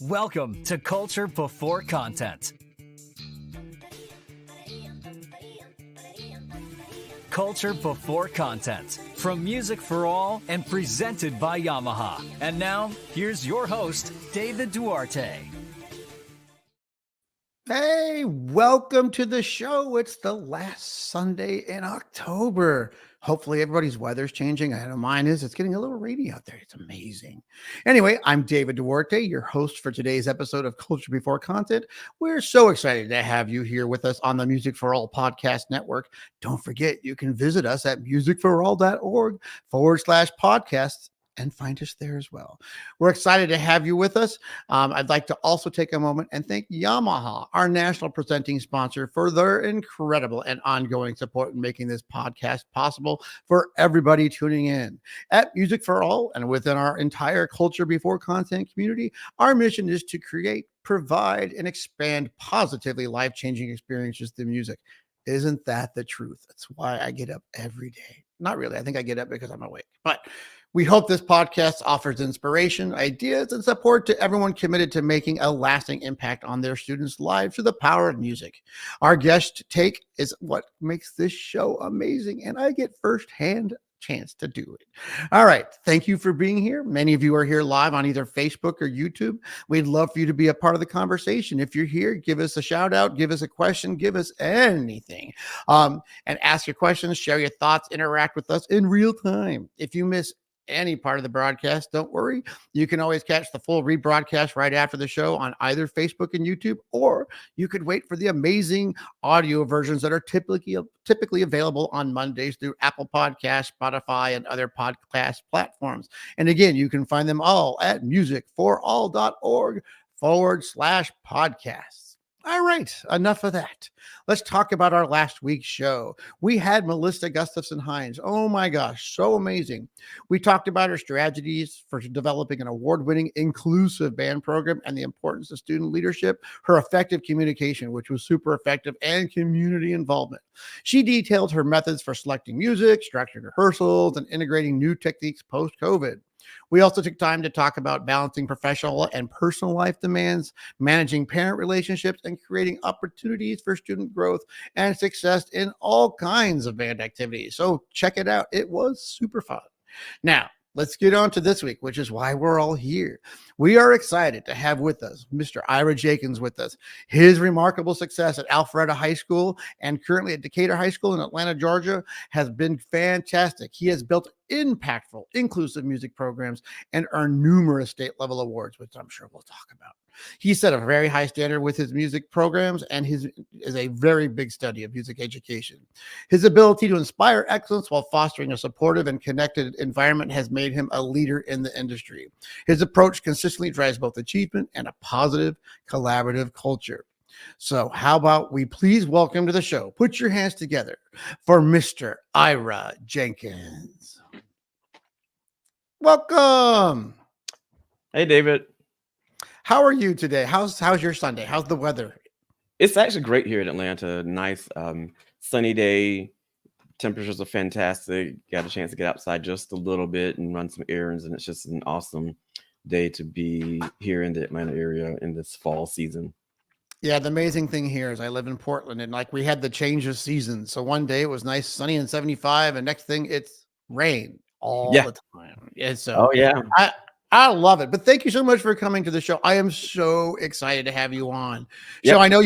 Welcome to Culture Before Content. Culture Before Content, from Music for All and presented by Yamaha. And now, here's your host, David Duarte. Hey, welcome to the show. It's the last Sunday in October. Hopefully everybody's weather's changing. I know mine is. It's getting a little rainy out there. It's amazing. Anyway, I'm David Duarte, your host for today's episode of Culture Before Content. We're so excited to have you here with us on the Music for All podcast network. Don't forget, you can visit us at musicforall.org/podcasts and find us there as well. We're excited to have you with us. I'd like to also take a moment and thank Yamaha, our national presenting sponsor, for their incredible and ongoing support in making this podcast possible for everybody tuning in. At Music for All and within our entire Culture Before Content community, our mission is to create, provide, and expand positively life-changing experiences through music. Isn't that the truth? That's why I get up every day. Not really. I think I get up because I'm awake, but we hope this podcast offers inspiration, ideas, and support to everyone committed to making a lasting impact on their students' lives through the power of music. Our guest take is what makes this show amazing, and I get firsthand chance to do it. All right. Thank you for being here. Many of you are here live on either Facebook or YouTube. We'd love for you to be a part of the conversation. If you're here, give us a shout out, give us a question, give us anything, and ask your questions, share your thoughts, interact with us in real time. If you miss any part of the broadcast, don't worry. You can always catch the full rebroadcast right after the show on either Facebook and YouTube, or you could wait for the amazing audio versions that are typically available on Mondays through Apple Podcasts, Spotify, and other podcast platforms. And again, you can find them all at musicforall.org/podcasts. All right, enough of that. Let's talk about our last week's show. We had Melissa Gustafson-Hinds. Oh my gosh, so amazing. We talked about her strategies for developing an award-winning inclusive band program and the importance of student leadership, her effective communication, which was super effective, and community involvement. She detailed her methods for selecting music, structuring rehearsals, and integrating new techniques post-COVID. We also took time to talk about balancing professional and personal life demands, managing parent relationships, and creating opportunities for student growth and success in all kinds of band activities. So check it out. It was super fun. Now, let's get on to this week, which is why we're all here. We are excited to have with us Mr. Ira Jenkins with us. His remarkable success at Alpharetta High School and currently at Decatur High School in Atlanta, Georgia, has been fantastic. He has built impactful, inclusive music programs and earned numerous state-level awards, which I'm sure we'll talk about. He set a very high standard with his music programs and is a very big study of music education. His ability to inspire excellence while fostering a supportive and connected environment has made him a leader in the industry. His approach consistently drives both achievement and a positive, collaborative culture. So how about we please welcome to the show, put your hands together for Mr. Ira Jenkins. Welcome. Hey, David. How are you today? How's your Sunday? How's the weather? It's actually great here in Atlanta. Nice sunny day. Temperatures are fantastic. Got a chance to get outside just a little bit and run some errands, and it's just an awesome day to be here in the Atlanta area in this fall season. Yeah, the amazing thing here is I live in Portland, and like we had the change of seasons. So one day it was nice, sunny and 75, and next thing it's rain all the time. Yeah, so I love it. But thank you so much for coming to the show. I am so excited to have you on. So I know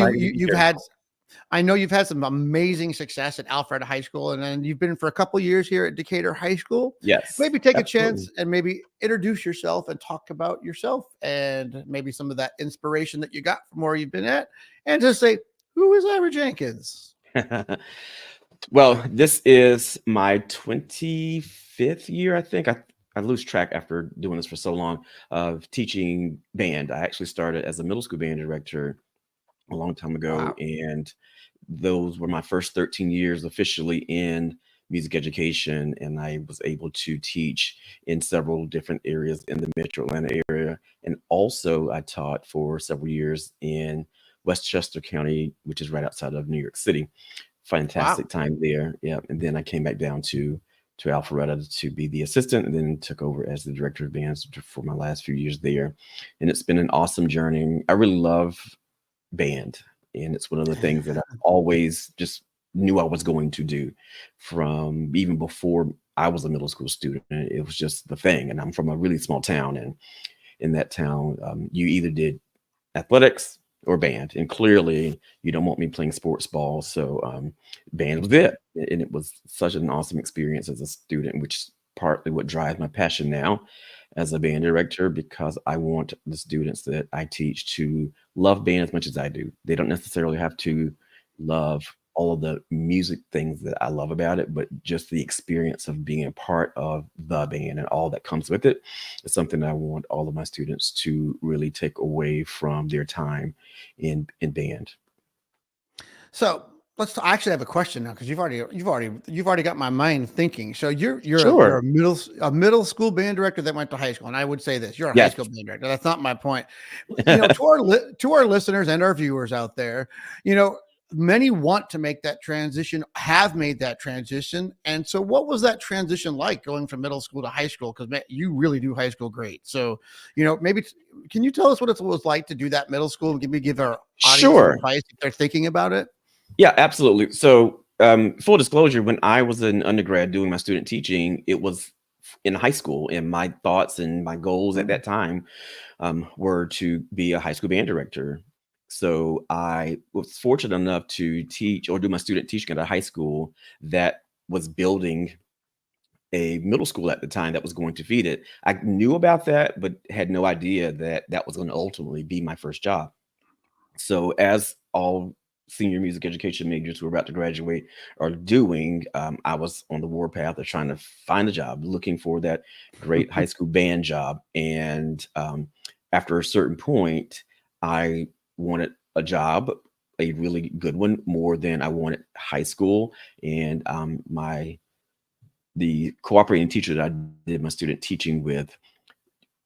you've had some amazing success at Alpharetta High School, and then you've been for a couple years here at Decatur High School. Yes. Maybe take a chance and maybe introduce yourself and talk about yourself and maybe some of that inspiration that you got from where you've been at, and just say, who is Ira Jenkins? Well, this is my 25th year, I think. I lose track after doing this for so long of teaching band. I actually started as a middle school band director a long time ago. Wow. And those were my first 13 years officially in music education. And I was able to teach in several different areas in the metro Atlanta area. And also I taught for several years in Westchester County, which is right outside of New York City. Fantastic time there. Yeah. And then I came back down to to Alpharetta to be the assistant, and then took over as the director of bands for my last few years there. And it's been an awesome journey. I really love band, and it's one of the things that I always just knew I was going to do from even before I was a middle school student. It was just the thing. And I'm from a really small town, and in that town, you either did athletics or band, and clearly you don't want me playing sports ball, so band was it. And it was such an awesome experience as a student, which is partly what drives my passion now as a band director, because I want the students that I teach to love band as much as I do. They don't necessarily have to love all of the music things that I love about it, but just the experience of being a part of the band and all that comes with it is something that I want all of my students to really take away from their time in band. So I actually have a question now, because you've already got my mind thinking. So you're Sure. a middle school band director that went to high school, and I would say this: you're a high Yes. school band director. That's not my point. To our listeners and our viewers out there, many want to make that transition, have made that transition. And so what was that transition like, going from middle school to high school? Because you really do high school great. So, maybe can you tell us what it was like to do that middle school, and give our audience some Sure. advice if they're thinking about it? Yeah, absolutely. So, full disclosure, when I was an undergrad doing my student teaching, it was in high school, and my thoughts and my goals at that time were to be a high school band director. So I was fortunate enough to teach or do my student teaching at a high school that was building a middle school at the time that was going to feed it. I knew about that, but had no idea that that was going to ultimately be my first job. So as all senior music education majors who were about to graduate are doing, I was on the warpath of trying to find a job, looking for that great high school band job. And after a certain point, I wanted a job, a really good one, more than I wanted high school. And the cooperating teacher that I did my student teaching with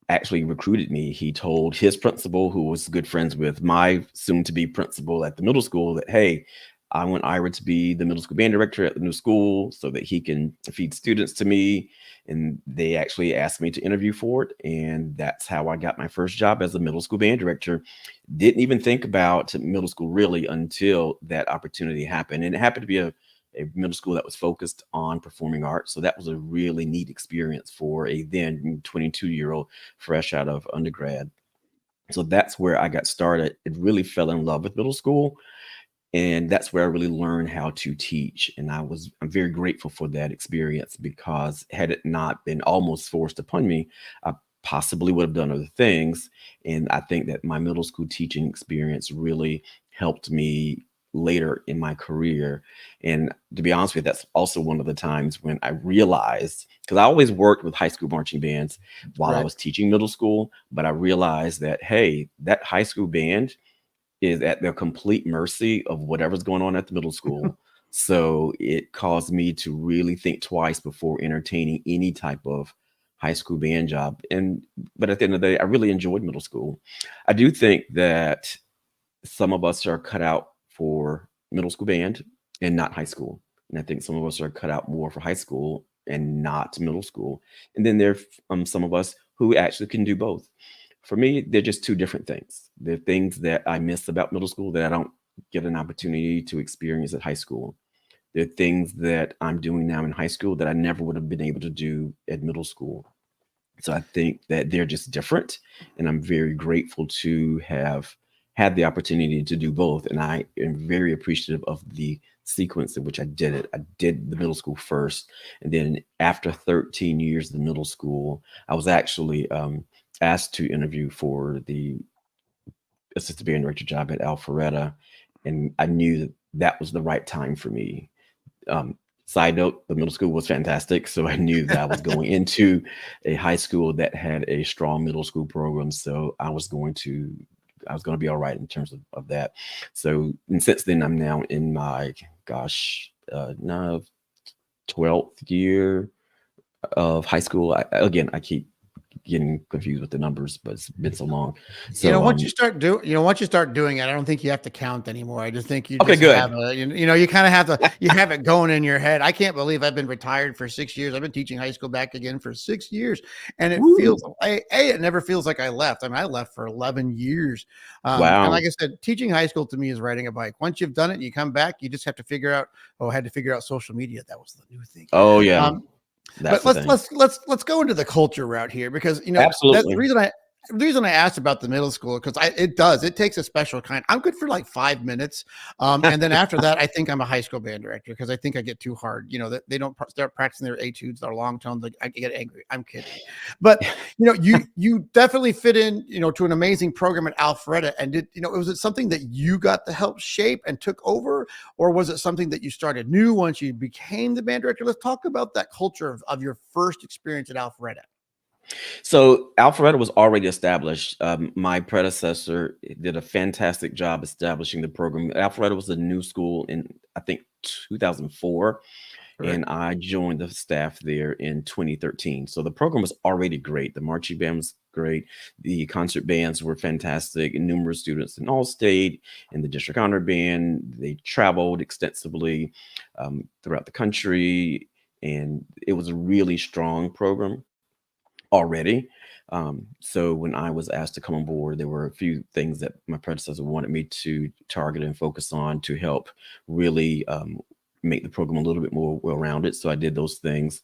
actually recruited me. He told his principal, who was good friends with my soon-to-be principal at the middle school, that, hey, I want Ira to be the middle school band director at the new school so that he can feed students to me. And they actually asked me to interview for it. And that's how I got my first job as a middle school band director. Didn't even think about middle school really until that opportunity happened. And it happened to be a middle school that was focused on performing arts. So that was a really neat experience for a then 22-year-old fresh out of undergrad. So that's where I got started. It really fell in love with middle school. And that's where I really learned how to teach. And I'm very grateful for that experience, because had it not been almost forced upon me, I possibly would have done other things. And I think that my middle school teaching experience really helped me later in my career. And to be honest with you, that's also one of the times when I realized, because I always worked with high school marching bands while I was teaching middle school, but I realized that, hey, that high school band is at their complete mercy of whatever's going on at the middle school. So it caused me to really think twice before entertaining any type of high school band job. But at the end of the day, I really enjoyed middle school. I do think that some of us are cut out for middle school band and not high school. And I think some of us are cut out more for high school and not middle school. And then there are some of us who actually can do both. For me, they're just two different things. They're things that I miss about middle school that I don't get an opportunity to experience at high school. They're things that I'm doing now in high school that I never would have been able to do at middle school. So I think that they're just different. And I'm very grateful to have had the opportunity to do both. And I am very appreciative of the sequence in which I did it. I did the middle school first. And then after 13 years of the middle school, I was actually asked to interview for the assistant band director job at Alpharetta. And I knew that that was the right time for me. Side note, the middle school was fantastic. So I knew that I was going into a high school that had a strong middle school program. So I was going to be all right in terms of that. So, and since then, I'm now in my, now 12th year of high school. I keep getting confused with the numbers, but it's been so long. Once you start doing it, I don't think you have to count anymore. I just think you Okay, just have good. you kind of have to, you have it going in your head. I can't believe I've been retired for 6 years. I've been teaching high school back again for 6 years. And it Woo. feels, it never feels like I left. I mean, I left for 11 years. And Wow. like I said, teaching high school to me is riding a bike. Once you've done it and you come back, you just have to figure out, I had to figure out social media. That was the new thing. Oh yeah. But That's the thing. let's go into the culture route here, because that's Absolutely. the reason I asked about the middle school, because it takes a special kind. I'm good for like 5 minutes, and then after that, I think I'm a high school band director, because I think I get too hard. That they don't start practicing their etudes, their long tones. Like, I get angry. I'm kidding, but you definitely fit in to an amazing program at Alpharetta. And was it something that you got to help shape and took over, or was it something that you started new once you became the band director? Let's talk about that culture of your first experience at Alpharetta. So Alpharetta was already established. My predecessor did a fantastic job establishing the program. Alpharetta was a new school in, I think, 2004. Correct. And I joined the staff there in 2013. So the program was already great. The marching band was great. The concert bands were fantastic. And numerous students in all state, in the district honor band. They traveled extensively throughout the country. And it was a really strong program already. So when I was asked to come on board, there were a few things that my predecessor wanted me to target and focus on to help really make the program a little bit more well-rounded. So I did those things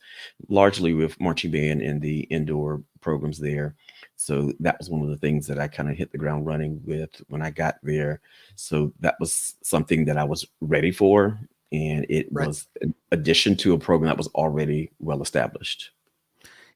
largely with marching band and the indoor programs there. So that was one of the things that I kind of hit the ground running with when I got there. So that was something that I was ready for. And it was an addition to a program that was already well established.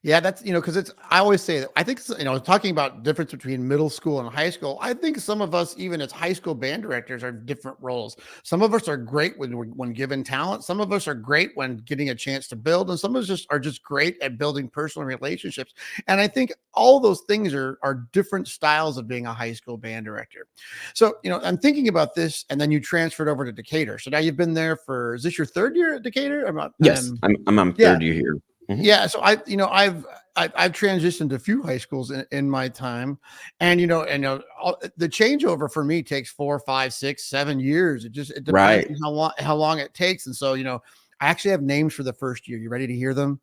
Yeah, that's, because I always say that I think, talking about difference between middle school and high school, I think some of us, even as high school band directors, are different roles. Some of us are great when given talent. Some of us are great when getting a chance to build. And some of us are just great at building personal relationships. And I think all those things are different styles of being a high school band director. So, I'm thinking about this, and then you transferred over to Decatur. So now you've been there is this your third year at Decatur? Yes, I'm third year here. Mm-hmm. Yeah. So I've transitioned to a few high schools in my time, and the changeover for me takes 4, 5, 6, 7 years. It depends on how long it takes. And so, I actually have names for the first year. You ready to hear them?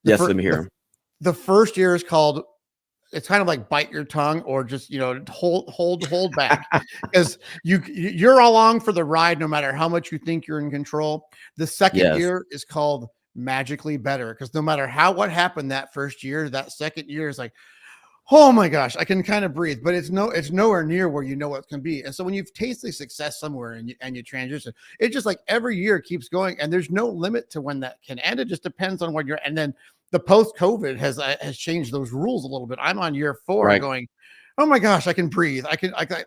Yes, let me hear them. The first year is called, it's kind of like bite your tongue, or just, hold back, because you're along for the ride, no matter how much you think you're in control. The second year is called magically better, because no matter what happened that first year, that second year is like, oh my gosh, I can kind of breathe, but it's nowhere near where it can be. And so when you've tasted success somewhere and you transition, it's just like every year keeps going, and there's no limit to when that can end. It just depends on when you're. And then the post-COVID has changed those rules a little bit. I'm on year 4 going, oh my gosh, I can breathe.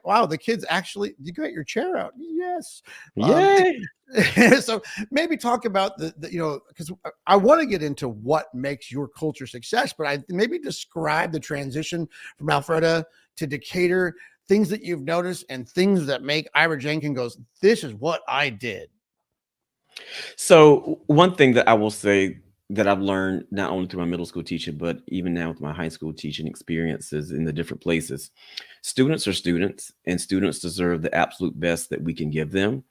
Wow, the kids actually, you got your chair out. Yes. Yay. So maybe talk about because I want to get into what makes your culture success, but maybe describe the transition from Alpharetta to Decatur, things that you've noticed and things that make Ira Jenkins goes, this is what I did. So one thing that I will say that I've learned not only through my middle school teaching, but even now with my high school teaching experiences in the different places, students are students, and students deserve the absolute best that we can give them.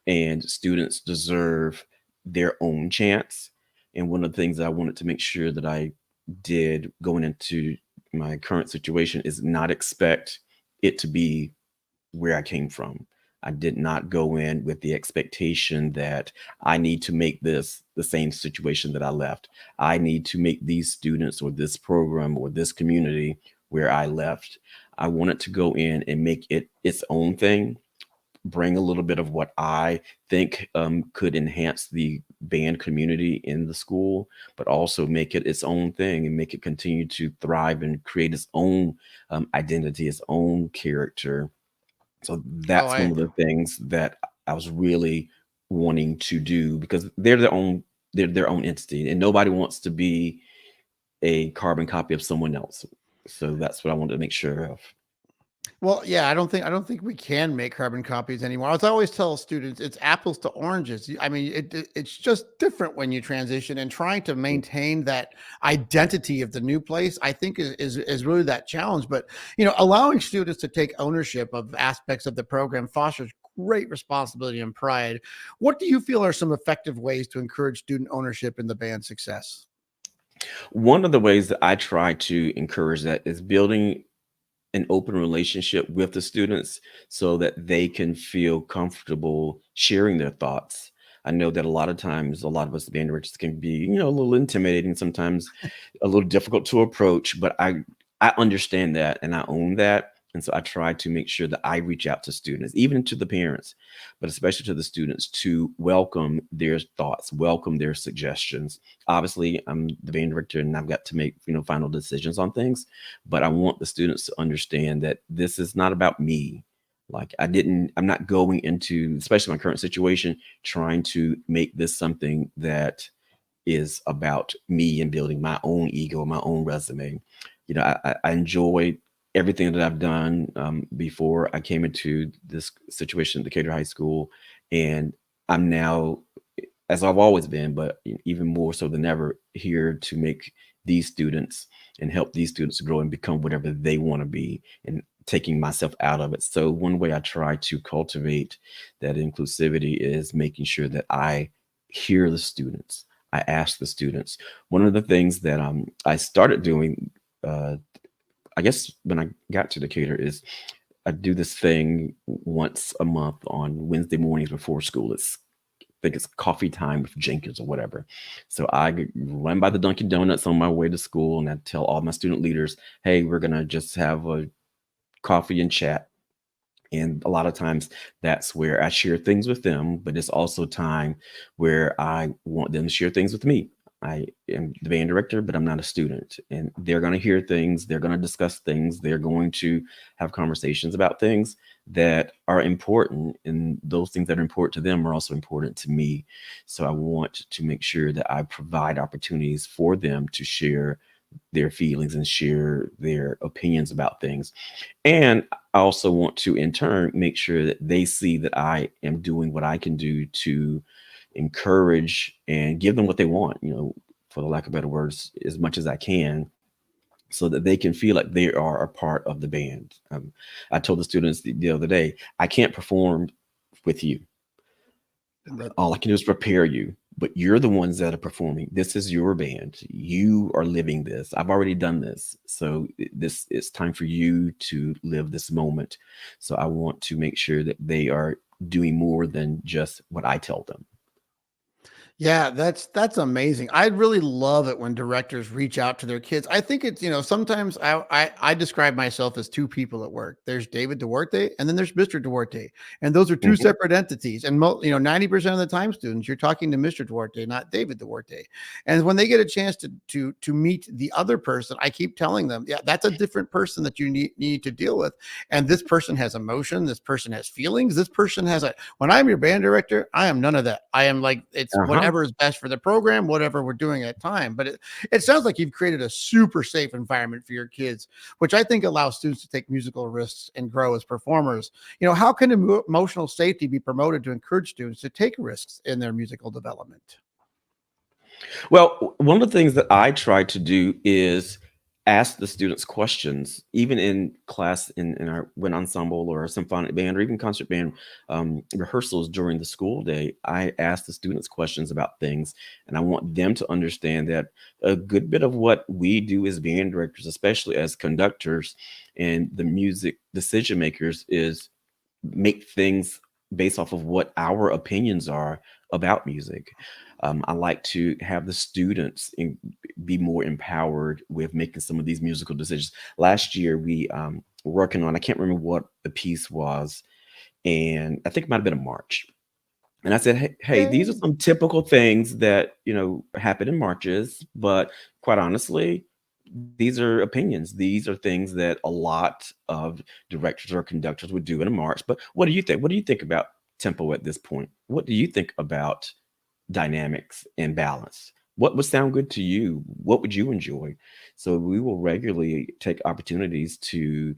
And students deserve their own chance. And one of the things that I wanted to make sure that I did going into my current situation is not expect it to be where I came from. I did not go in with the expectation that I need to make this the same situation that I left. I need to make these students or this program or this community where I left. I wanted to go in and make it its own thing, bring a little bit of what I think could enhance the band community in the school, but also make it its own thing and make it continue to thrive and create its own identity, its own character. So that's one of the things that I was really wanting to do, because they're their own entity, and nobody wants to be a carbon copy of someone else. So that's what I wanted to make sure of. Well, yeah, I don't think we can make carbon copies anymore. I always tell students it's apples to oranges. I mean, it's just different when you transition, and trying to maintain that identity of the new place, I think is really that challenge. But allowing students to take ownership of aspects of the program fosters great responsibility and pride. What do you feel are some effective ways to encourage student ownership in the band's success? One of the ways that I try to encourage that is building an open relationship with the students so that they can feel comfortable sharing their thoughts. I know that a lot of times, a lot of us band directors can be, a little intimidating, sometimes a little difficult to approach, but I understand that and I own that. And so I try to make sure that I reach out to students, even to the parents, but especially to the students, to welcome their thoughts, welcome their suggestions. Obviously, I'm the band director and I've got to make, final decisions on things, but I want the students to understand that this is not about me. Like I'm not going into, especially my current situation, trying to make this something that is about me and building my own ego, my own resume. I enjoy everything that I've done before I came into this situation at Decatur High School, and I'm now, as I've always been, but even more so than ever, here to make these students and help these students grow and become whatever they want to be, and taking myself out of it. So one way I try to cultivate that inclusivity is making sure that I hear the students. I ask the students. One of the things that I started doing, I guess when I got to Decatur, is I do this thing once a month on Wednesday mornings before school. I think it's coffee time with Jenkins or whatever. So I run by the Dunkin' Donuts on my way to school, and I tell all my student leaders, "Hey, we're gonna just have a coffee and chat." And a lot of times that's where I share things with them, but it's also time where I want them to share things with me. I am the band director, but I'm not a student. And they're going to hear things, they're going to discuss things, they're going to have conversations about things that are important. And those things that are important to them are also important to me. So I want to make sure that I provide opportunities for them to share their feelings and share their opinions about things. And I also want to, in turn, make sure that they see that I am doing what I can do to encourage and give them what they want, for the lack of better words, as much as I can, so that they can feel like they are a part of the band. I told the students the other day, I can't perform with you. That All I can do is prepare you, but you're the ones that are performing. This is your band. You are living this. I've already done this. So this is time for you to live this moment. So I want to make sure that they are doing more than just what I tell them. Yeah, that's amazing. I really love it when directors reach out to their kids. I think it's, sometimes I describe myself as two people at work. There's David Duarte and then there's Mr. Duarte. And those are two Mhm. separate entities. And 90% of the time, students, you're talking to Mr. Duarte, not David Duarte. And when they get a chance to meet the other person, I keep telling them, yeah, that's a different person that you need to deal with. And this person has emotion, this person has feelings, this person has a when I'm your band director, I am none of that. I am like, it's Uh-huh. whatever is best for the program, whatever we're doing at time. But it sounds like you've created a super safe environment for your kids, which I think allows students to take musical risks and grow as performers. How can emotional safety be promoted to encourage students to take risks in their musical development? Well, one of the things that I try to do is ask the students questions, even in class in our wind ensemble or symphonic band or even concert band rehearsals during the school day. I ask the students questions about things, and I want them to understand that a good bit of what we do as band directors, especially as conductors and the music decision makers, is make things based off of what our opinions are about music. I like to have the students be more empowered with making some of these musical decisions. Last year, we were working on, I can't remember what the piece was, and I think it might have been a march. And I said, hey, these are Yay. some typical things that, happen in marches, but quite honestly, these are opinions. These are things that a lot of directors or conductors would do in a march. But what do you think? What do you think about tempo at this point? What do you think about dynamics and balance? What would sound good to you? What would you enjoy? So we will regularly take opportunities to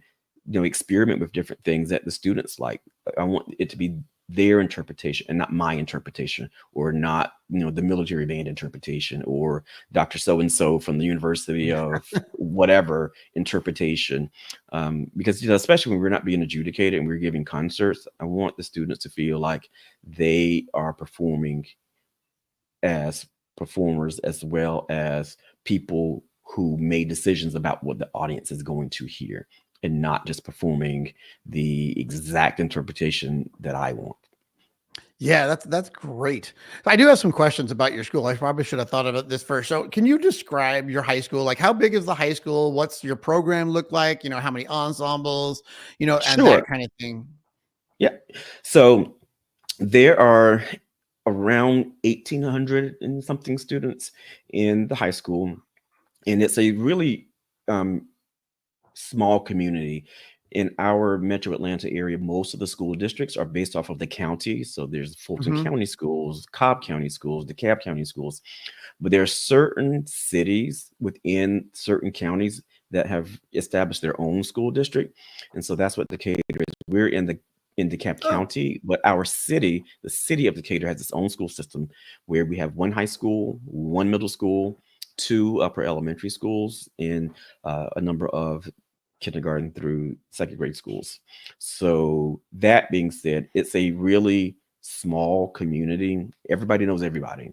experiment with different things that the students like. I want it to be their interpretation and not my interpretation, or not, the military band interpretation, or Dr. So-and-so from the University of whatever interpretation. Because, especially when we're not being adjudicated and we're giving concerts, I want the students to feel like they are performing as performers as well as people who made decisions about what the audience is going to hear, and not just performing the exact interpretation that I want. Yeah, that's great. I do have some questions about your school. I probably should have thought of this first. So can you describe your high school? Like, how big is the high school? What's your program look like? How many ensembles, and that Sure. kind of thing. Yeah. So there are around 1,800 and something students in the high school, and it's a really small community. In our metro Atlanta area, most of the school districts are based off of the county. So there's Fulton Mhm. County schools, Cobb County schools, DeKalb County schools, but there are certain cities within certain counties that have established their own school district. And so that's what Decatur is. We're in DeKalb Oh. County, but our city, the city of Decatur, has its own school system where we have one high school, one middle school, two upper elementary schools, and a number of kindergarten through second grade schools. So that being said, it's a really small community. Everybody knows everybody.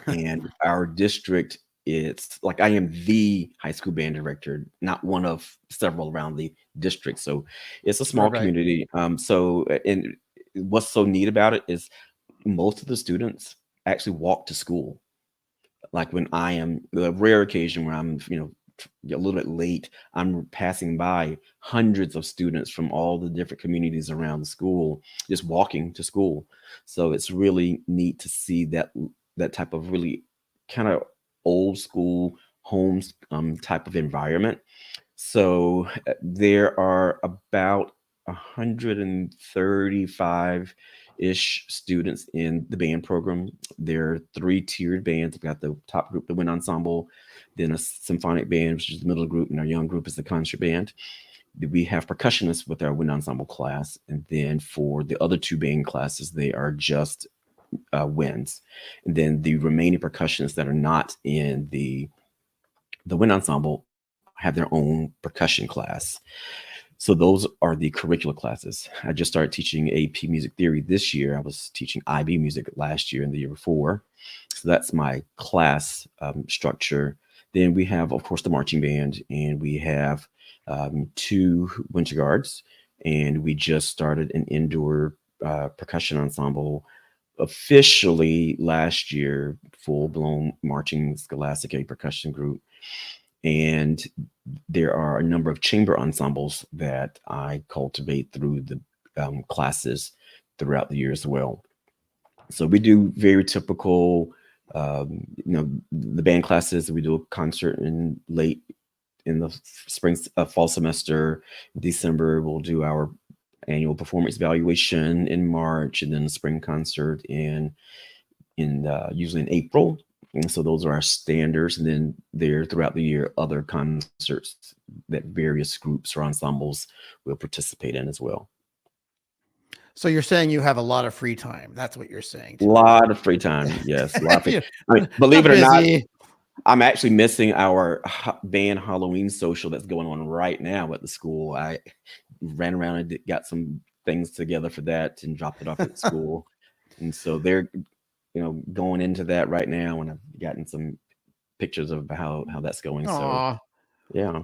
And our district, it's like I am the high school band director, not one of several around the district. So it's a small Right. community. And what's so neat about it is most of the students actually walk to school. Like when I am, the rare occasion where I'm, a little bit late, I'm passing by hundreds of students from all the different communities around the school, just walking to school. So it's really neat to see that type of really kind of old school homes type of environment. So there are about 135-ish students in the band program. There are 3 tiered bands. We've got the top group, the wind ensemble, then a symphonic band, which is the middle group, and our young group is the concert band. We have percussionists with our wind ensemble class, and then for the other 2 band classes, they are just winds. And then the remaining percussionists that are not in the wind ensemble have their own percussion class. So those are the curricular classes. I just started teaching AP music theory this year. I was teaching IB music last year and the year before. So that's my class structure. Then we have, of course, the marching band, and we have 2 winter guards, and we just started an indoor percussion ensemble officially last year, full-blown marching scholastic A percussion group. And there are a number of chamber ensembles that I cultivate through the classes throughout the year as well. So we do very typical, the band classes. We do a concert in late in the spring, fall semester. December, we'll do our annual performance evaluation in March, and then the spring concert in usually in April. And so those are our standards. And then there throughout the year, other concerts that various groups or ensembles will participate in as well. So you're saying you have a lot of free time. That's what you're saying. A lot of free time. Yes. A lot of free. Yeah. I mean, believe it or not, Busy. I'm actually missing our band Halloween social that's going on right now at the school. I ran around and got some things together for that and dropped it off at school. And so they're, going into that right now, and I've gotten some pictures of how that's going. Aw. So yeah.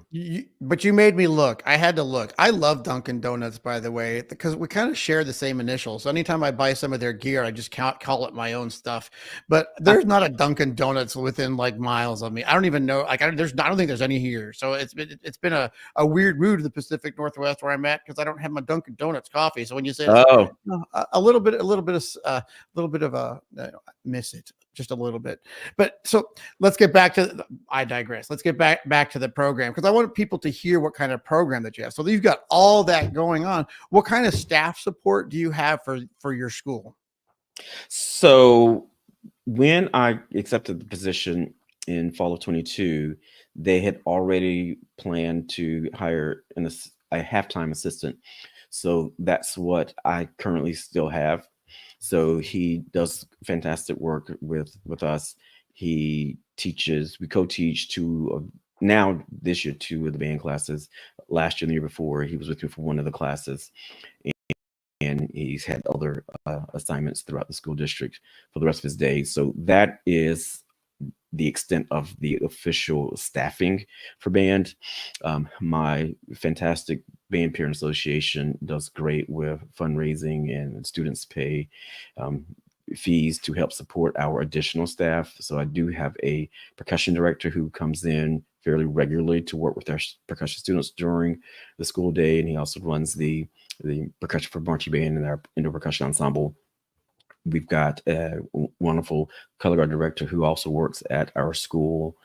But you made me look. I had to look. I love Dunkin' Donuts, by the way, because we kind of share the same initials. So anytime I buy some of their gear, I just call it my own stuff. But there's not a Dunkin' Donuts within like miles of me. I don't even know. Like I don't think there's any here. So it's been a weird move to the Pacific Northwest where I'm at, because I don't have my Dunkin' Donuts coffee. So when you say a little bit of a miss it just a little bit. But so let's get back to, I digress. Let's get back to the program, because I want people to hear what kind of program that you have. So you've got all that going on. What kind of staff support do you have for your school? So when I accepted the position in fall of 22, they had already planned to hire a halftime assistant. So that's what I currently still have. So he does fantastic work with us. He teaches, we co-teach now this year, two of the band classes. Last year and the year before, he was with me for one of the classes. And he's had other assignments throughout the school district for the rest of his days. So that is the extent of the official staffing for band. My fantastic band parent association does great with fundraising, and students pay fees to help support our additional staff. So I do have a percussion director who comes in fairly regularly to work with our percussion students during the school day, and he also runs the percussion for marching band and our indoor percussion ensemble. We've got a wonderful color guard director who also works at our school,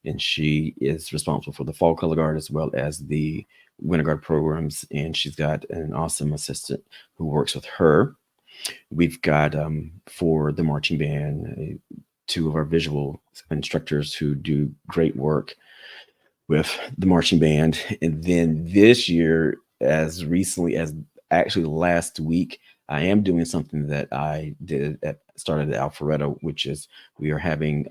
and she is responsible for the fall color guard as well as the winter guard programs. And she's got an awesome assistant who works with her. We've got for the marching band, two of our visual instructors who do great work with the marching band. And then this year, as recently as actually last week, I am doing something that I started at Alpharetta, which is we are having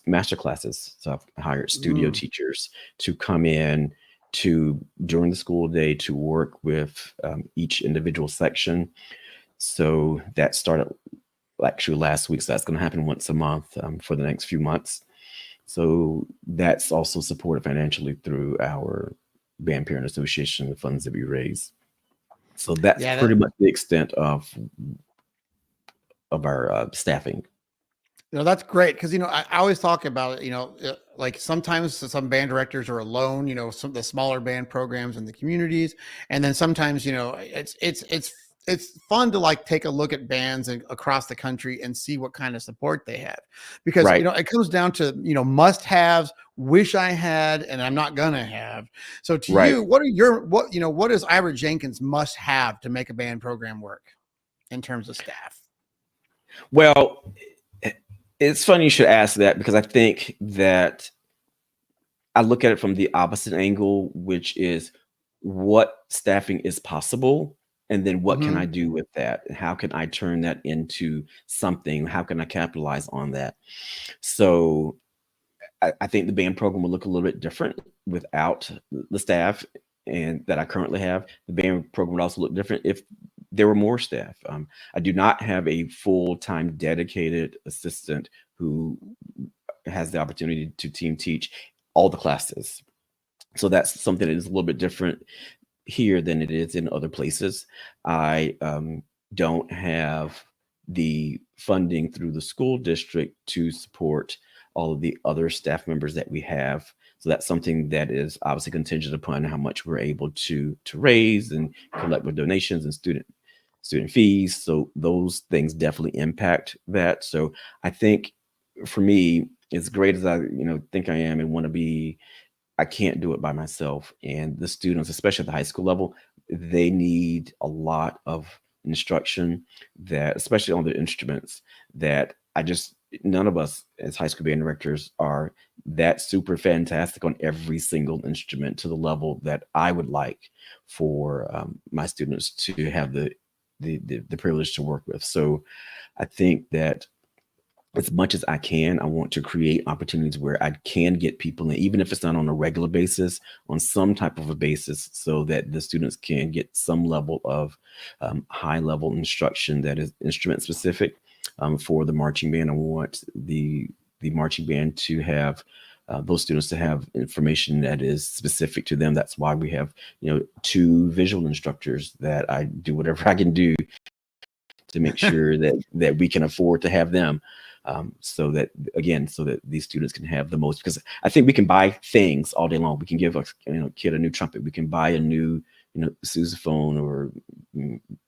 master classes. So I've hired studio teachers to come in during the school day to work with each individual section. So that started actually last week. So that's going to happen once a month for the next few months. So that's also supported financially through our Band Parent Association, the funds that we raise. So that's pretty much the extent of our staffing. That's great because I always talk about it. Like sometimes some band directors are alone. Some of the smaller band programs in the communities, and then sometimes it's fun to like take a look at bands across the country and see what kind of support they have, because it comes down to must-haves, wish I had, and I'm not gonna have. So to you, what does Ira Jenkins must have to make a band program work in terms of staff? Well, it's funny you should ask that, because I think that I look at it from the opposite angle, which is what staffing is possible. And then what can I do with that? How can I turn that into something? How can I capitalize on that? So I think the band program will look a little bit different without the staff and that I currently have. The band program would also look different if there were more staff. I do not have a full-time dedicated assistant who has the opportunity to team teach all the classes. So that's something that is a little bit different here than it is in other places. I don't have the funding through the school district to support all of the other staff members that we have. So that's something that is obviously contingent upon how much we're able to raise and collect with donations and student fees. So those things definitely impact that. So I think for me, as great as I think I am and want to be, I can't do it by myself. And the students, especially at the high school level, they need a lot of instruction, that especially on the instruments, that none of us as high school band directors are that super fantastic on every single instrument to the level that I would like for my students to have the privilege to work with. So I think that as much as I can, I want to create opportunities where I can get people in, even if it's not on a regular basis, on some type of a basis, so that the students can get some level of high level instruction that is instrument specific. For the marching band, I want the marching band to have those students to have information that is specific to them. That's why we have, two visual instructors that I do whatever I can do to make sure that we can afford to have them. So that these students can have the most, because I think we can buy things all day long. We can give a kid a new trumpet. We can buy a new sousaphone or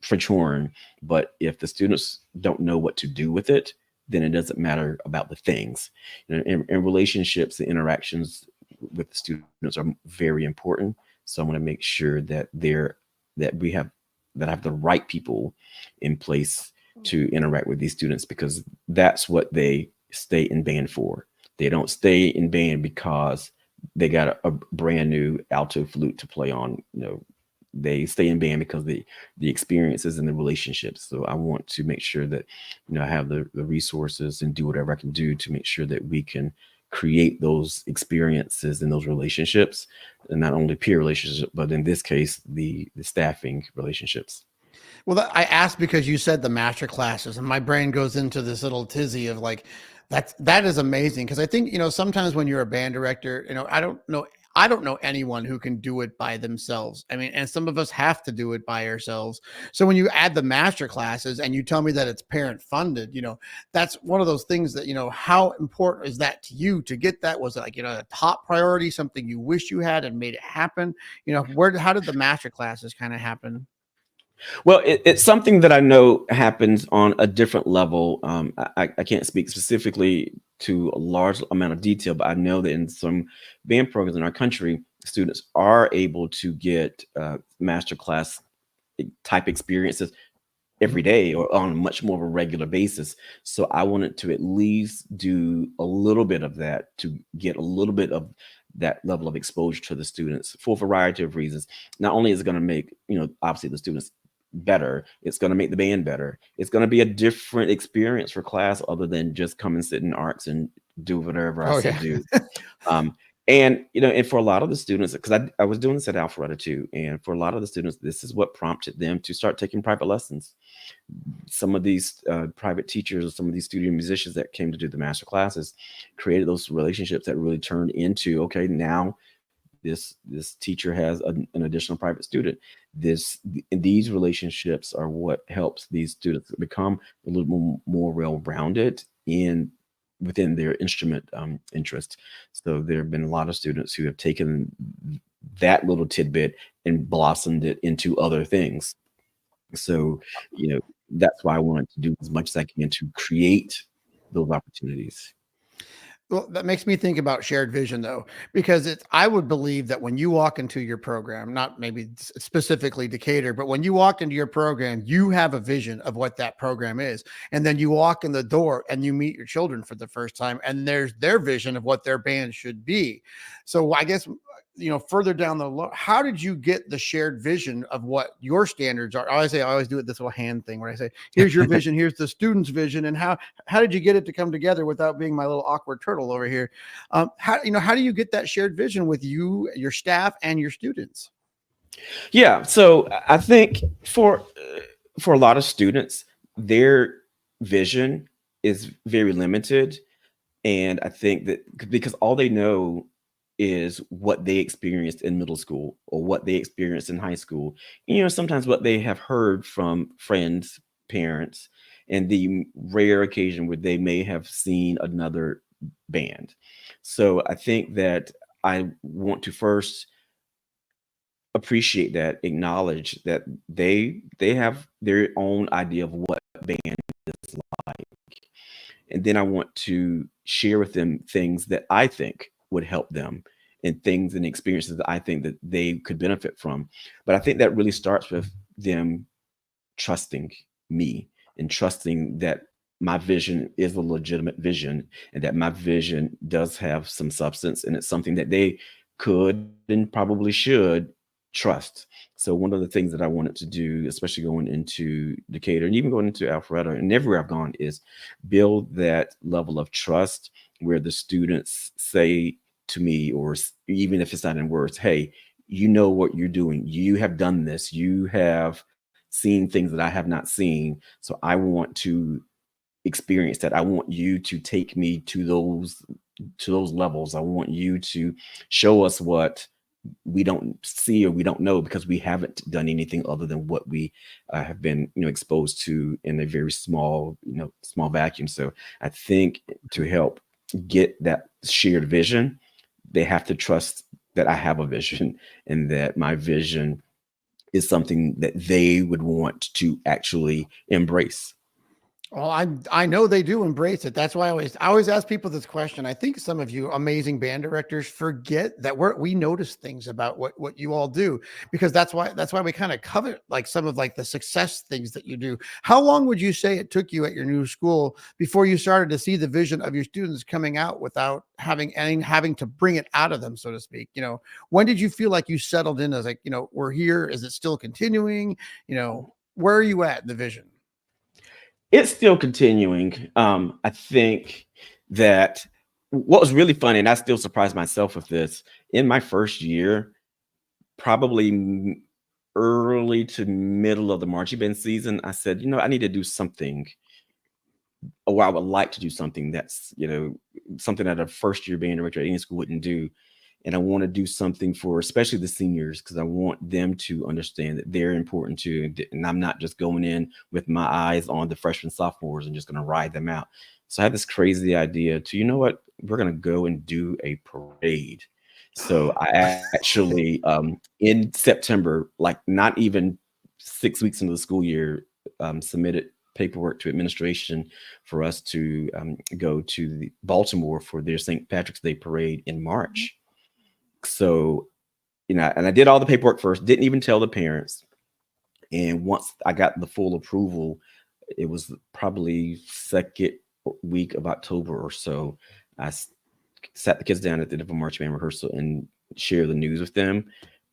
French horn. But if the students don't know what to do with it, then it doesn't matter about the things. And relationships and interactions with the students are very important. So I want to make sure that I have the right people in place to interact with these students, because that's what they stay in band for. They don't stay in band because they got a brand new alto flute to play on. They stay in band because the experiences and the relationships. So I want to make sure that I have the resources and do whatever I can do to make sure that we can create those experiences and those relationships, and not only peer relationships, but in this case, the staffing relationships. Well, I asked because you said the master classes, and my brain goes into this little tizzy of like, that is amazing. Because I think sometimes when you're a band director, I don't know anyone who can do it by themselves. I mean, and some of us have to do it by ourselves. So when you add the master classes and you tell me that it's parent funded, that's one of those things that how important is that to you to get that? Was it like a top priority, something you wish you had and made it happen? How did the master classes kind of happen? Well, it's something that I know happens on a different level. I can't speak specifically to a large amount of detail, but I know that in some band programs in our country, students are able to get masterclass type experiences every day or on much more of a regular basis. So I wanted to at least do a little bit of that to get a little bit of that level of exposure to the students for a variety of reasons. Not only is it going to make, obviously the students better, it's going to make the band better. It's going to be a different experience for class other than just come and sit in arcs and do whatever I said do. And and for a lot of the students, because I was doing this at Alpharetta too, and for a lot of the students, this is what prompted them to start taking private lessons. Some of these private teachers, some of these studio musicians that came to do the master classes, created those relationships that really turned into, okay, now this teacher has an additional private student. These relationships are what helps these students become a little more well-rounded within their instrument interest. So there have been a lot of students who have taken that little tidbit and blossomed it into other things. So, that's why I wanted to do as much as I can to create those opportunities. Well, that makes me think about shared vision, though, because I would believe that when you walk into your program, not maybe specifically Decatur, but when you walk into your program, you have a vision of what that program is. And then you walk in the door and you meet your children for the first time, and there's their vision of what their band should be. So I guess, further down how did you get the shared vision of what your standards are? I always do it this little hand thing where I say, here's your vision, here's the student's vision. And how did you get it to come together without being my little awkward turtle over here? How do you get that shared vision with you, your staff, and your students? Yeah. So I think for a lot of students, their vision is very limited. And I think that because all they know is what they experienced in middle school or what they experienced in high school, sometimes what they have heard from friends, parents, and the rare occasion where they may have seen another band. So I think that I want to first appreciate that, acknowledge that they have their own idea of what band is like. And then I want to share with them things that I think would help them and things and experiences that I think that they could benefit from. But I think that really starts with them trusting me and trusting that my vision is a legitimate vision and that my vision does have some substance and it's something that they could and probably should trust. So one of the things that I wanted to do, especially going into Decatur and even going into Alpharetta and everywhere I've gone, is build that level of trust where the students say to me, or even if it's not in words, hey, you know what you're doing. You have done this. You have seen things that I have not seen. So I want to experience that. I want you to take me to those levels. I want you to show us what we don't see or we don't know because we haven't done anything other than what we have been exposed to in a very small vacuum. So I think to help get that shared vision, they have to trust that I have a vision and that my vision is something that they would want to actually embrace. Well, I know they do embrace it. That's why I always ask people this question. I think some of you amazing band directors forget that we notice things about what you all do, because that's why we kind of covet like some of like the success things that you do. How long would you say it took you at your new school before you started to see the vision of your students coming out without having to bring it out of them, so to speak? When did you feel like you settled in as like, we're here? Is it still continuing? Where are you at in the vision? It's still continuing. I think that what was really funny, and I still surprised myself with this, in my first year, probably early to middle of the marching band season, I said, I need to do something, or I would like to do something that's, something that a first year band director at any school wouldn't do. And I want to do something for especially the seniors, because I want them to understand that they're important too. And I'm not just going in with my eyes on the freshmen, sophomores and just going to ride them out. So I had this crazy idea to, you know what, we're going to go and do a parade. So I actually, in September, like not even 6 weeks into the school year, submitted paperwork to administration for us to go to Baltimore for their St. Patrick's Day parade in March. So, and I did all the paperwork first, didn't even tell the parents. And once I got the full approval, it was probably second week of October or so, I sat the kids down at the end of a marching band rehearsal and shared the news with them.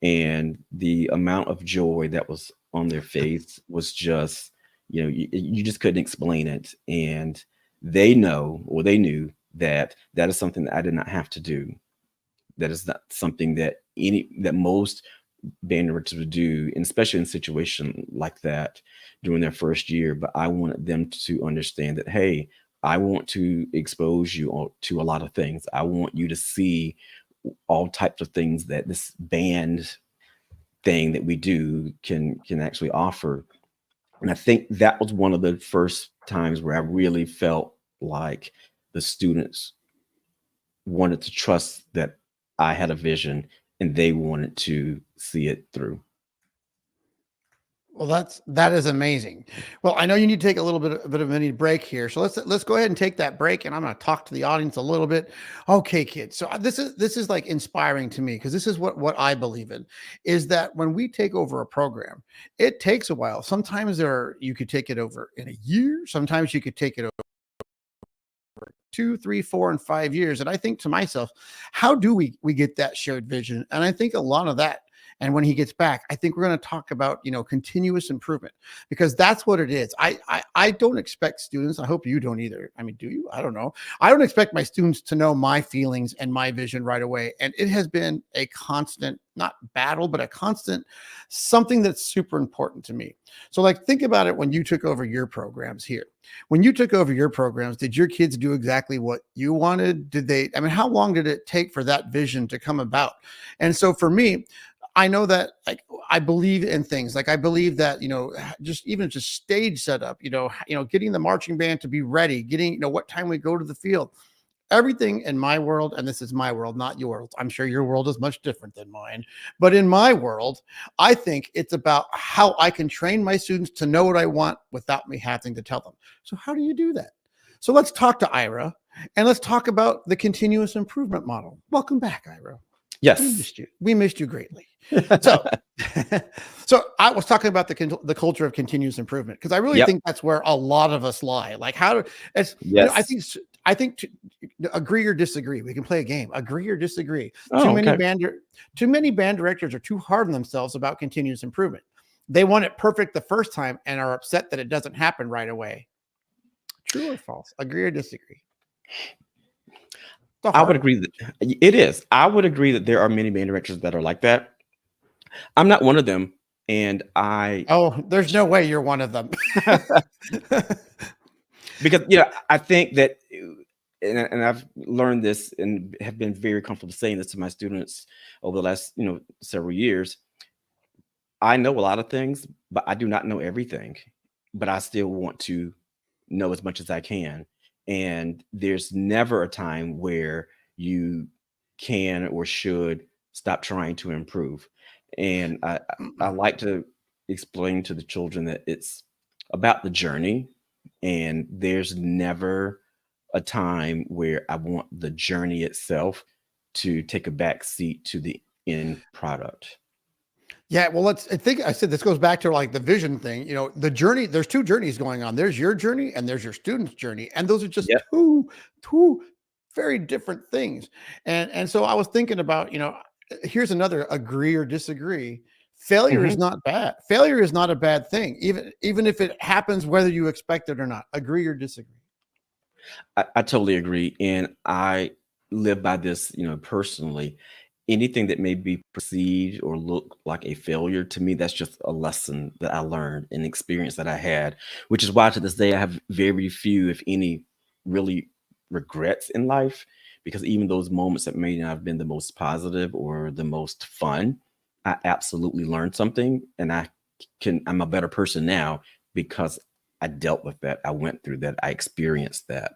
And the amount of joy that was on their face was just, you just couldn't explain it. And they knew that is something that I did not have to do. That is not something that most band directors would do, and especially in a situation like that during their first year. But I wanted them to understand that, hey, I want to expose you to a lot of things. I want you to see all types of things that this band thing that we do can actually offer. And I think that was one of the first times where I really felt like the students wanted to trust that I had a vision and they wanted to see it through. Well, that is amazing. Well, I know you need to take a bit of a mini break here, so let's go ahead and take that break, and I'm going to talk to the audience a little bit. Okay, kids. So this is like inspiring to me, because this is what I believe in, is that when we take over a program, it takes a while. Sometimes you could take it over in a year. Sometimes you could take it over 2, 3, 4, and 5 years. And I think to myself, how do we get that shared vision? And I think a lot of that. And when he gets back, I think we're going to talk about, continuous improvement, because that's what it is. I don't expect students, I hope you don't either. I mean, do you? I don't know. I don't expect my students to know my feelings and my vision right away. And it has been a constant, not battle, but a constant something that's super important to me. So like, think about it when you took over your programs here. When you took over your programs, did your kids do exactly what you wanted? How long did it take for that vision to come about? And so for me, I know that, like, I believe in things. Like, I believe that, just stage setup, getting the marching band to be ready, getting, what time we go to the field, everything in my world. And this is my world, not yours. I'm sure your world is much different than mine, but in my world, I think it's about how I can train my students to know what I want without me having to tell them. So how do you do that? So let's talk to Ira, and let's talk about the continuous improvement model. Welcome back, Ira. Yes. We missed you greatly. So, so I was talking about the culture of continuous improvement, because I really think that's where a lot of us lie. Like, I think to agree or disagree. We can play a game. Agree or disagree. Too many band directors are too hard on themselves about continuous improvement. They want it perfect the first time and are upset that it doesn't happen right away. True or false? Agree or disagree? I would agree that it is. I would agree that there are many band directors that are like that. I'm not one of them. And there's no way you're one of them. Because, I think that, and I've learned this and have been very comfortable saying this to my students over the last, several years. I know a lot of things, but I do not know everything, but I still want to know as much as I can. And there's never a time where you can or should stop trying to improve. And I like to explain to the children that it's about the journey. And there's never a time where I want the journey itself to take a back seat to the end product. Yeah, well, I think I said this goes back to like the vision thing. The journey, there's two journeys going on. There's your journey and there's your student's journey. And those are just Yep. two very different things. And so I was thinking about, here's another agree or disagree. Failure is Mhm. not bad. Failure is not a bad thing, even if it happens whether you expect it or not. Agree or disagree. I totally agree. And I live by this, personally. Anything that may be perceived or look like a failure to me, that's just a lesson that I learned, an experience that I had, which is why to this day I have very few, if any, really regrets in life. Because even those moments that may not have been the most positive or the most fun, I absolutely learned something, and I'm a better person now because I dealt with that. I went through that. I experienced that.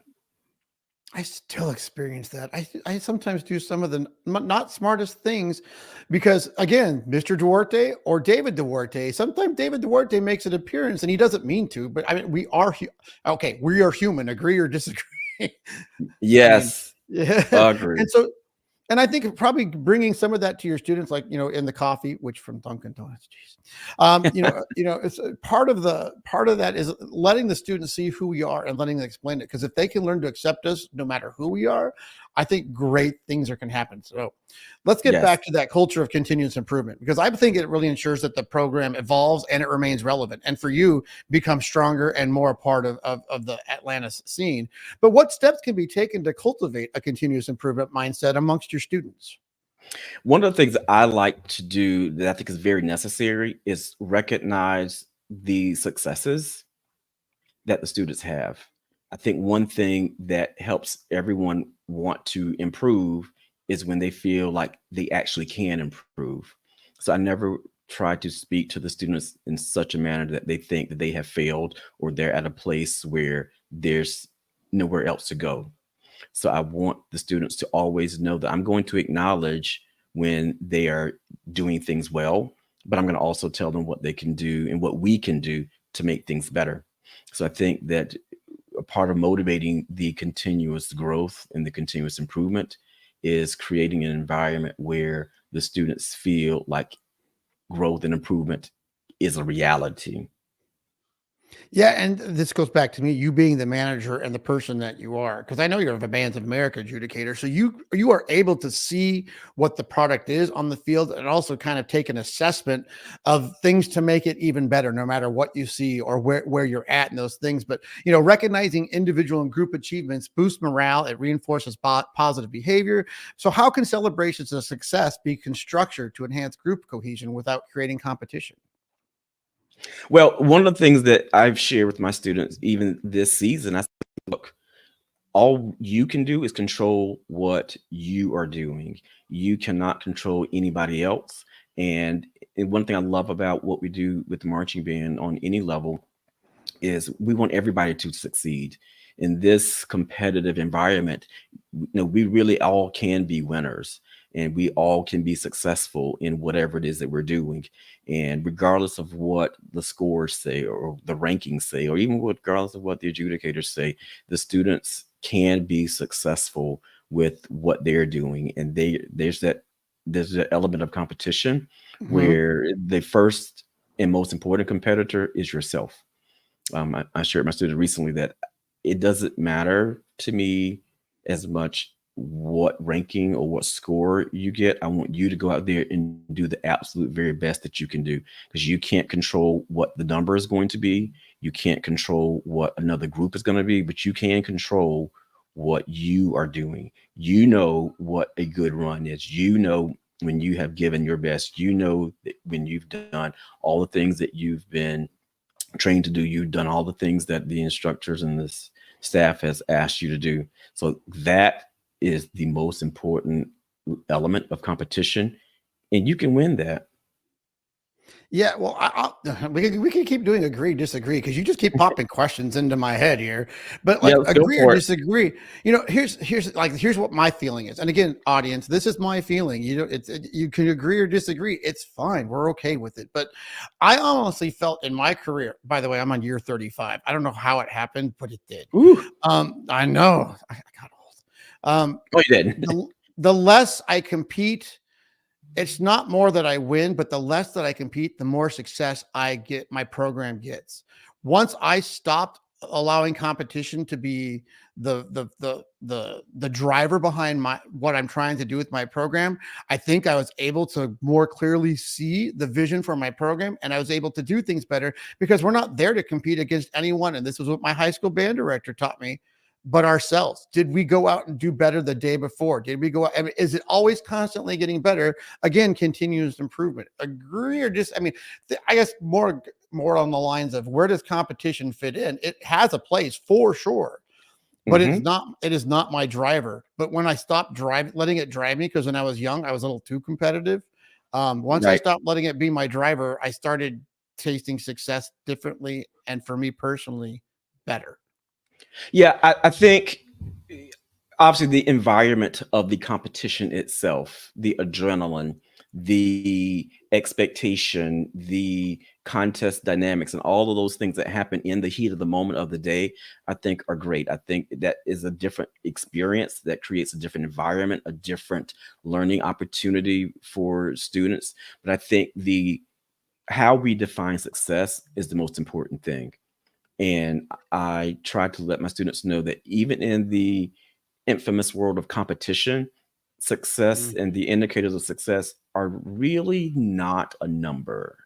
I still experience that. I sometimes do some of the not smartest things because, again, Mr. Duarte or David Duarte, sometimes David Duarte makes an appearance and he doesn't mean to, but I mean, okay, we are human, agree or disagree. I mean, Yes, yeah. agree. And so, and I think probably bringing some of that to your students, like, in the coffee, which from Dunkin' Donuts, geez, it's part of that is letting the students see who we are and letting them explain it. Because if they can learn to accept us, no matter who we are, I think great things can happen. So let's get Yes. back to that culture of continuous improvement, because I think it really ensures that the program evolves and it remains relevant. And for you, become stronger and more a part of the Atlanta scene. But what steps can be taken to cultivate a continuous improvement mindset amongst your students? One of the things that I like to do that I think is very necessary is recognize the successes that the students have. I think one thing that helps everyone want to improve is when they feel like they actually can improve. So I never try to speak to the students in such a manner that they think that they have failed or they're at a place where there's nowhere else to go. So I want the students to always know that I'm going to acknowledge when they are doing things well, but I'm going to also tell them what they can do and what we can do to make things better. So I think that a part of motivating the continuous growth and the continuous improvement is creating an environment where the students feel like growth and improvement is a reality. Yeah, and this goes back to me, you being the manager and the person that you are, because I know you're a Bands of America adjudicator, so you are able to see what the product is on the field and also kind of take an assessment of things to make it even better, no matter what you see or where you're at in those things. But recognizing individual and group achievements boosts morale, it reinforces positive behavior. So how can celebrations of success be constructed to enhance group cohesion without creating competition? Well, one of the things that I've shared with my students, even this season, I said, look, all you can do is control what you are doing. You cannot control anybody else. And one thing I love about what we do with the marching band on any level is we want everybody to succeed in this competitive environment. We really all can be winners and we all can be successful in whatever it is that we're doing. And regardless of what the scores say or the rankings say, or even regardless of what the adjudicators say, the students can be successful with what they're doing. And there's that element of competition Mhm. where the first and most important competitor is yourself. I shared with my student recently that it doesn't matter to me as much what ranking or what score you get. I want you to go out there and do the absolute very best that you can do, because you can't control what the number is going to be. You can't control what another group is going to be, but you can control what you are doing. You know what a good run is. You know when you have given your best. You know that when you've done all the things that you've been trained to do. You've done all the things that the instructors and this staff has asked you to do. So that is the most important element of competition, and you can win that. Yeah, well, we can keep doing agree, disagree because you just keep popping questions into my head here. But Yeah, like let's go agree or for it. disagree, here's what my feeling is. And again, audience, this is my feeling. You can agree or disagree. It's fine. We're okay with it. But I honestly felt in my career. By the way, I'm on year 35. I don't know how it happened, but it did. Ooh. I know I got old. Oh, you did. The less I compete, it's not more that I win, but the less that I compete, the more success my program gets. Once I stopped allowing competition to be the driver behind what I'm trying to do with my program, I think I was able to more clearly see the vision for my program, and I was able to do things better because we're not there to compete against anyone. And this was what my high school band director taught me, but ourselves. Did we go out and do better the day before? Did we go out? I mean, is it always constantly getting better? Again, continuous improvement. Agree or just, I mean, I guess more on the lines of where does competition fit in? It has a place for sure, but it is not my driver. But when I stopped letting it drive me, because when I was young, I was a little too competitive. Once I Right. stopped letting it be my driver, I started tasting success differently. And for me personally, better. Yeah, I think obviously the environment of the competition itself, the adrenaline, the expectation, the contest dynamics, and all of those things that happen in the heat of the moment of the day, I think are great. I think that is a different experience that creates a different environment, a different learning opportunity for students. But I think the how we define success is the most important thing. And I try to let my students know that even in the infamous world of competition, success Mm. and the indicators of success are really not a number.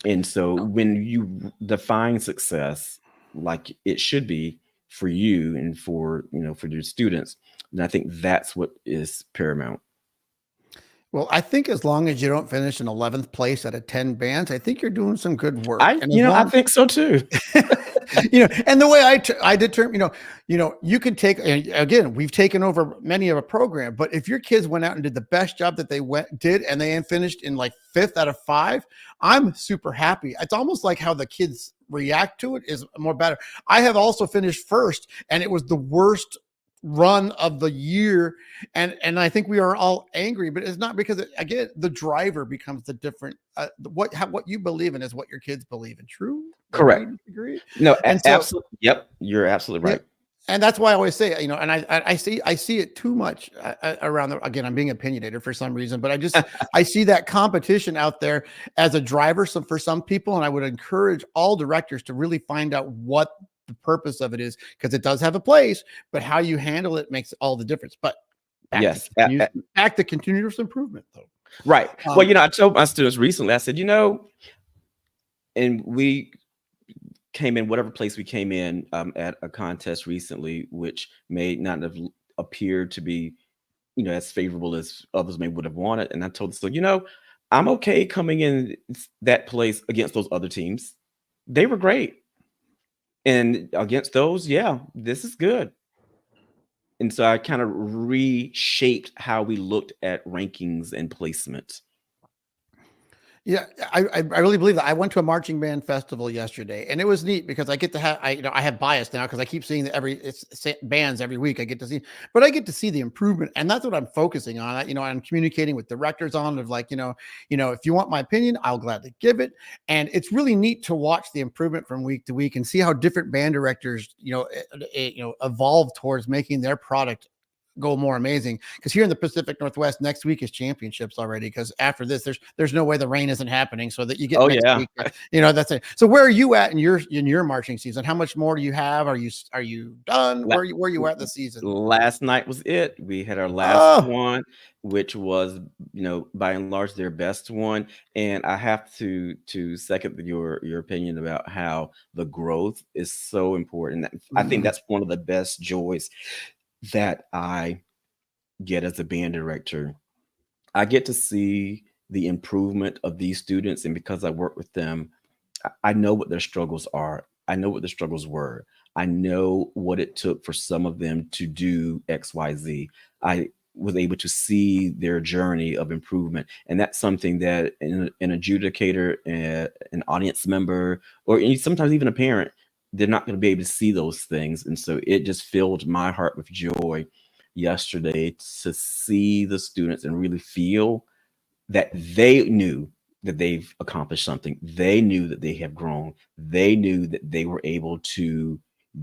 And so when you define success like it should be for you and for, for your students, then I think that's what is paramount. Well, I think as long as you don't finish in 11th place out of 10 bands, I think you're doing some good work. And as I long, think so too. and the way I determine, you can take, and again, we've taken over many of a program, but if your kids went out and did the best job that they did, and they finished in like 5th out of 5, I'm super happy. It's almost like how the kids react to it is more better. I have also finished first, and it was the worst run of the year, and I think we are all angry, but it's not because again, the driver becomes the different what you believe in is what your kids believe in. True? Agree, Correct. disagree? No, And so, absolutely. Yep. You're absolutely yeah, right. and that's why I always say, and I see it too much around again, I'm being opinionated for some reason, but I see that competition out there as a driver for some people, and I would encourage all directors to really find out what the purpose of it is, because it does have a place, but how you handle it makes all the difference. But Yes. back to continuous improvement, though. Right. Well, I told my students recently, I said, and we came in whatever place we came in at a contest recently, which may not have appeared to be, as favorable as others may would have wanted. And I told them, so, I'm okay coming in that place against those other teams. They were great. And against those, yeah, this is good. And so I kind of reshaped how we looked at rankings and placement. Yeah, I really believe that. I went to a marching band festival yesterday, and it was neat because I get to have I have bias now because I keep seeing bands every week. I get to see, but I get to see the improvement, and that's what I'm focusing on. I'm communicating with directors on of like, if you want my opinion, I'll gladly give it. And it's really neat to watch the improvement from week to week and see how different band directors, evolve towards making their product go more amazing. Because here in the Pacific Northwest, next week is championships already, because after this there's no way the rain isn't happening, so that you get Oh next yeah. week, that's it. So where are you at in your marching season? How much more do you have? Are you done? Where are you at the season? Last night was it. We had our last Oh, one, which was, by and large their best one. And I have to second your opinion about how the growth is so important. I think that's one of the best joys that I get as a band director. I get to see the improvement of these students, and because I work with them, I know what their struggles are. I know what the struggles were. I know what it took for some of them to do X, Y, Z. was able to see their journey of improvement. And that's something that an adjudicator, an audience member, or sometimes even a parent, they're not going to be able to see those things. And so it just filled my heart with joy yesterday to see the students and really feel that they knew that they've accomplished something. They knew that they have grown. They knew that they were able to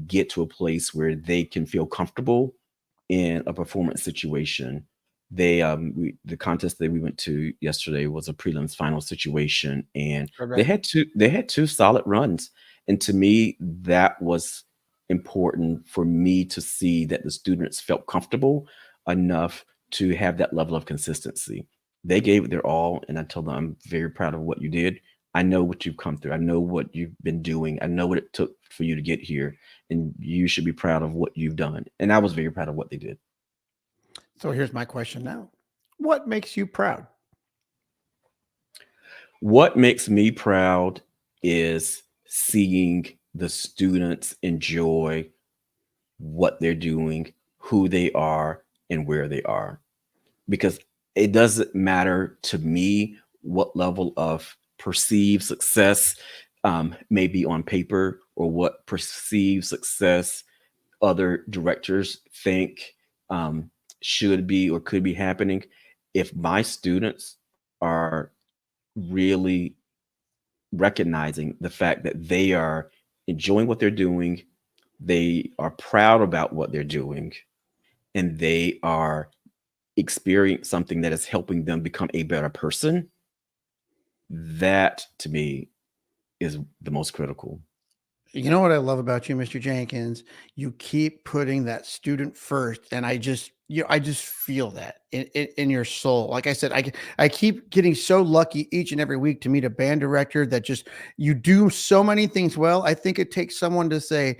get to a place where they can feel comfortable in a performance situation. The contest that we went to yesterday was a prelims final situation, and Right. they had two solid runs. And to me, that was important for me to see that the students felt comfortable enough to have that level of consistency. They gave it their all, and I told them, I'm very proud of what you did. I know what you've come through. I know what you've been doing. I know what it took for you to get here, and you should be proud of what you've done. And I was very proud of what they did. So here's my question now. What makes you proud? What makes me proud is seeing the students enjoy what they're doing, who they are, and where they are. Because it doesn't matter to me what level of perceived success may be on paper, or what perceived success other directors think should be or could be happening. If my students are really recognizing the fact that they are enjoying what they're doing, they are proud about what they're doing, and they are experiencing something that is helping them become a better person, that to me is the most critical. You know what I love about you, Mr. Jenkins? You keep putting that student first, and I just feel that in your soul. Like I said, I keep getting so lucky each and every week to meet a band director that just you do so many things well. I think it takes someone to say,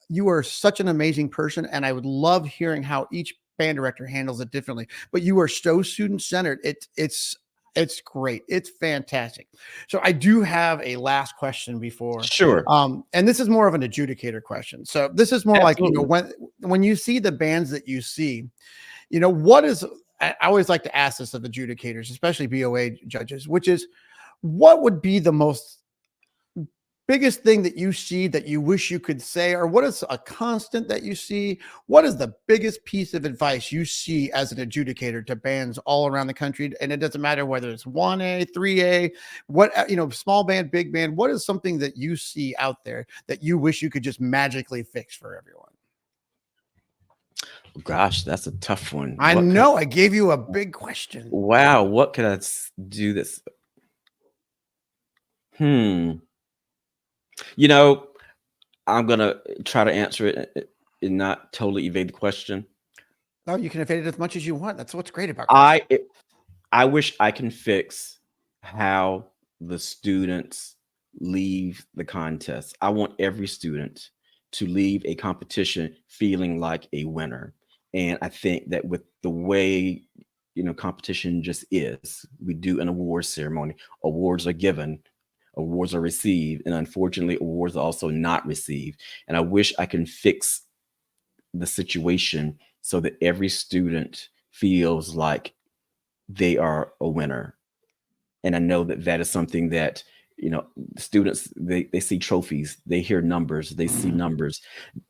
you are such an amazing person, and I would love hearing how each band director handles it differently. But you are so student centered. It's great. It's fantastic. So I do have a last question before, Sure. and this is more of an adjudicator question. So this is more like, Absolutely. when you see the bands that you see, what is, I always like to ask this of adjudicators, especially BOA judges, which is, what would be the most biggest thing that you see that you wish you could say, or what is a constant that you see? What is the biggest piece of advice you see as an adjudicator to bands all around the country? And it doesn't matter whether it's 1A, 3A, small band, big band. What is something that you see out there that you wish you could just magically fix for everyone? Gosh, that's a tough one. I know I gave you a big question. Wow, what could I do this? Hmm. You know, I'm gonna try to answer it and not totally evade the question. Oh, you can evade it as much as you want. That's what's great about questions. I wish I can fix how the students leave the contest. I want every student to leave a competition feeling like a winner. And I think that with the way, competition just is, we do an awards ceremony. Awards are given, awards are received, and unfortunately, awards are also not received. And I wish I can fix the situation so that every student feels like they are a winner. And I know that that is something that, students, they see trophies, they hear numbers, they see numbers.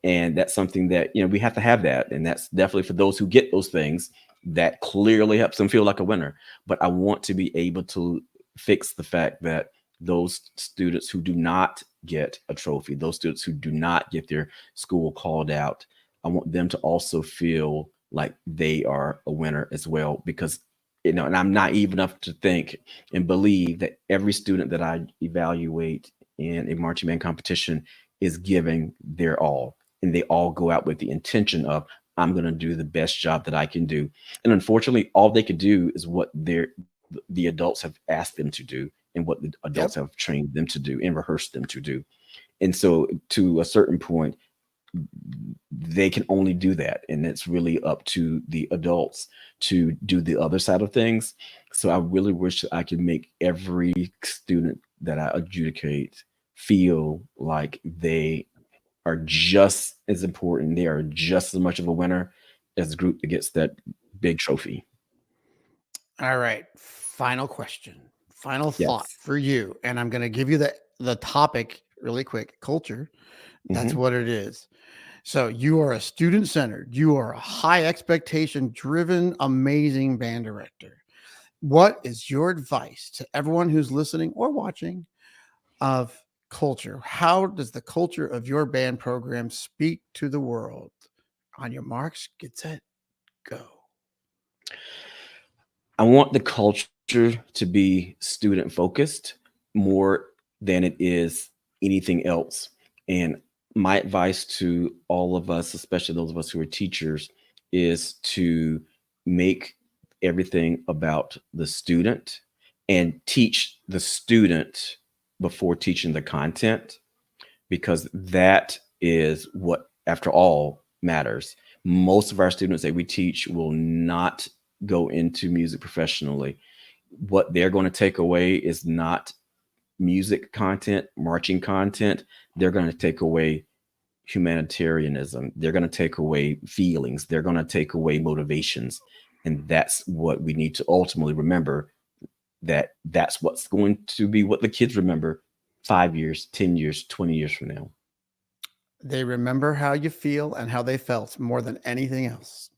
And that's something that, we have to have that. And that's definitely for those who get those things, that clearly helps them feel like a winner. But I want to be able to fix the fact that those students who do not get a trophy, those students who do not get their school called out, I want them to also feel like they are a winner as well. Because, and I'm naive enough to think and believe that every student that I evaluate in a marching band competition is giving their all. And they all go out with the intention of, I'm going to do the best job that I can do. And unfortunately, all they could do is what the adults have asked them to do, and what the adults have trained them to do and rehearsed them to do. And so to a certain point, they can only do that. And it's really up to the adults to do the other side of things. So I really wish I could make every student that I adjudicate feel like they are just as important. They are just as much of a winner as a group that gets that big trophy. All right. Final question. Final thought Yes. for you. And I'm going to give you the topic really quick. Culture. That's Mhm. what it is. So you are a student centered, you are a high expectation driven, amazing band director. What is your advice to everyone who's listening or watching of culture? How does the culture of your band program speak to the world? On your marks, get set, go. I want the culture to be student focused more than it is anything else. And my advice to all of us, especially those of us who are teachers, is to make everything about the student and teach the student before teaching the content, because that is what, after all, matters. Most of our students that we teach will not go into music professionally. What they're going to take away is not music content, marching content. They're going to take away humanitarianism. They're going to take away feelings. They're going to take away motivations. And that's what we need to ultimately remember, that that's what's going to be what the kids remember 5 years, 10 years, 20 years from now. They remember how you feel and how they felt more than anything else.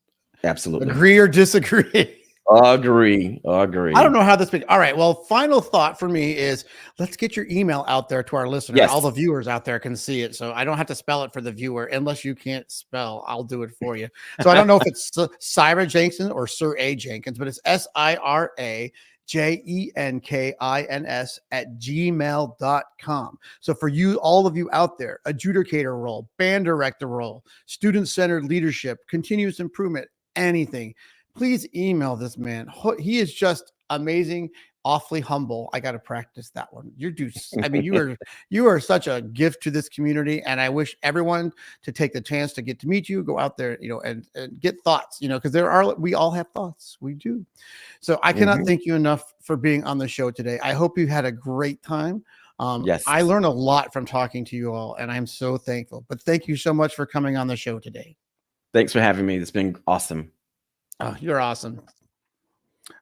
Absolutely. Agree or disagree? Agree. I don't know how this. All right. Well, final thought for me is let's get your email out there to our listener. Yes. All the viewers out there can see it. So I don't have to spell it for the viewer unless you can't spell. I'll do it for you. So I don't know if it's Ira Jenkins or Sir A Jenkins, but it's SIRAJENKINS at gmail.com. So for you, all of you out there, adjudicator role, band director role, student-centered leadership, continuous improvement, anything, please email this man. He is just amazing, awfully humble. I got to practice that one. I mean, you are such a gift to this community, and I wish everyone to take the chance to get to meet you, go out there, and get thoughts, because we all have thoughts. We do. So I cannot thank you enough for being on the show today. I hope you had a great time. Yes. I learned a lot from talking to you all, and I'm so thankful. But thank you so much for coming on the show today. Thanks for having me. It's been awesome. Oh, you're awesome.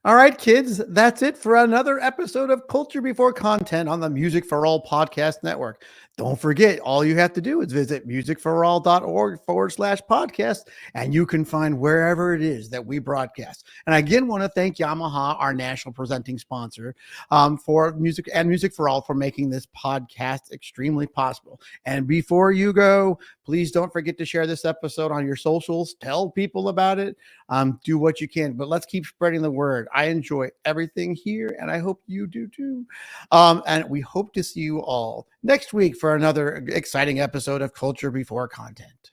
All right, kids, that's it for another episode of Culture Before Content on the Music for All Podcast Network. Don't forget, all you have to do is visit musicforall.org/podcast, and you can find wherever it is that we broadcast. And I again want to thank Yamaha, our national presenting sponsor, for Music and Music for All for making this podcast extremely possible. And before you go, please don't forget to share this episode on your socials. Tell people about it. Do what you can, but let's keep spreading the word. I enjoy everything here, and I hope you do too. And we hope to see you all next week for another exciting episode of Culture Before Content.